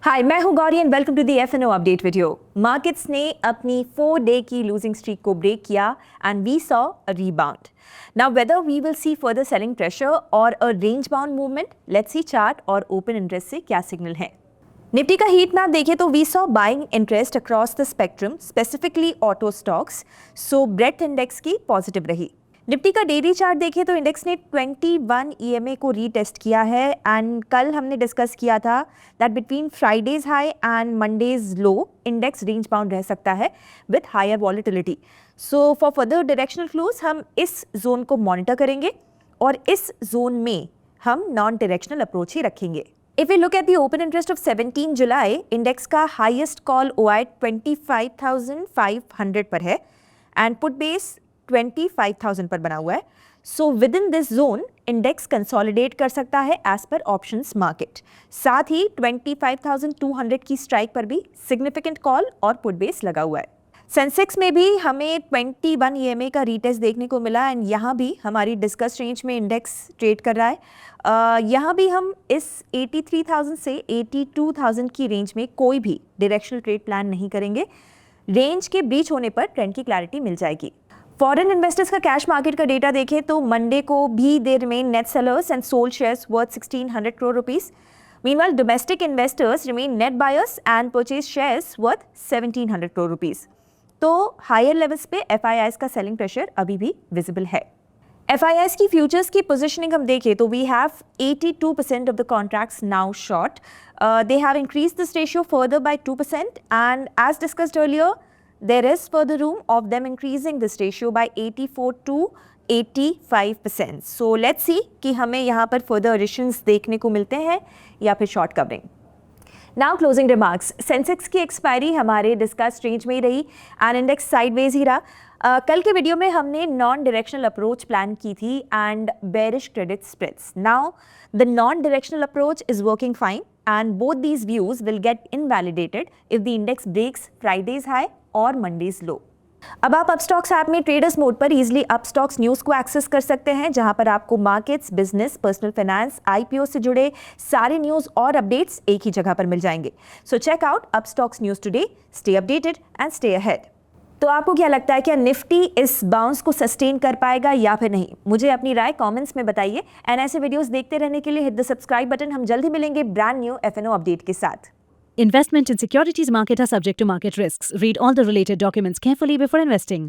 हाय, मैं हूं Gauri and welcome to the F and O update video. Markets ने अपनी 4 डे की लूजिंग स्ट्रीक को ब्रेक किया and we saw a rebound. Now whether we will see further selling pressure और a range bound movement, let's see chart और open interest से क्या signal है। निफ्टी का हीट मैप देखें तो we saw buying interest across the spectrum, specifically auto stocks, so breadth index की positive रही। निफ्टी का डेली चार्ट देखें तो इंडेक्स ने 21 ईएमए को रीटेस्ट किया है एंड कल हमने डिस्कस किया था that between Friday's high and Monday's low index range bound रह सकता है with higher volatility. So for further directional clues हम इस जोन को मॉनिटर करेंगे और इस जोन में हम नॉन डायरेक्शनल अप्रोच ही रखेंगे। If we look at the open interest of 17 July, index का हाईएस्ट कॉल OI 25,500 पर है एंड पुट बेस 25,000 पर बना हुआ है। So with in this zone index consolidate कर सकता है एज पर ऑप्शंस मार्केट। साथ ही 25,200 की स्ट्राइक पर भी सिग्निफिकेंट कॉल और पुट बेस लगा हुआ है। सेंसेक्स में भी हमें 21 ईएमए का रीटेस्ट देखने को मिला एंड यहाँ भी हमारी डिस्कस रेंज में इंडेक्स ट्रेड कर रहा है। यहाँ भी हम इस 83,000 से 82,000 की रेंज में कोई भी डायरेक्शनल ट्रेड प्लान नहीं करेंगे। रेंज के ब्रीच होने पर ट्रेंड की क्लैरिटी मिल जाएगी। फॉरेन इन्वेस्टर्स का कैश मार्केट का डेटा देखें तो मंडे को भी they remain net sellers and sold shares worth 1,600 crore rupees. Meanwhile, domestic investors remain net buyers and purchase shares worth 1,700 crore rupees. तो हायर लेवल्स पे FIIs का selling pressure अभी भी विजिबल है। FIIs की फ्यूचर्स की पोजीशनिंग हम देखें तो we have 82% of the contracts now short. They have increase this ratio further by 2% and as discussed earlier there is further room of them increasing this ratio by 84 to 85%. So let's see कि हमें यहाँ पर further additions देखने को मिलते हैं या फिर short covering. Now closing remarks. Sensex की एक्सपायरी हमारे डिस्कस रेंज में ही रही एंड इंडेक्स साइडवेज ही रहा। कल के वीडियो में हमने नॉन डायरेक्शनल अप्रोच प्लान की थी and bearish credit spreads. Now the non directional approach is working fine and both these views will get invalidated if the index breaks Friday's high और Monday's low. अब आप Upstox app में traders mode पर easily Upstox news को access कर सकते हैं, जहां पर आपको markets, business, personal finance, IPO से जुड़े सारे न्यूज़ और अपडेट्स एक ही जगह पर मिल जाएंगे। So check out Upstox news today, stay updated and stay ahead. तो आपको क्या लगता है, क्या निफ्टी इस बाउंस को सस्टेन कर पाएगा या फिर नहीं? मुझे अपनी राय कमेंट्स में बताइए एंड ऐसे वीडियोस देखते रहने के लिए हिट द सब्सक्राइब बटन। हम जल्द ही मिलेंगे ब्रांड न्यू FNO अपडेट के साथ। Investment in securities market are subject to market risks. Read all the related documents carefully before investing.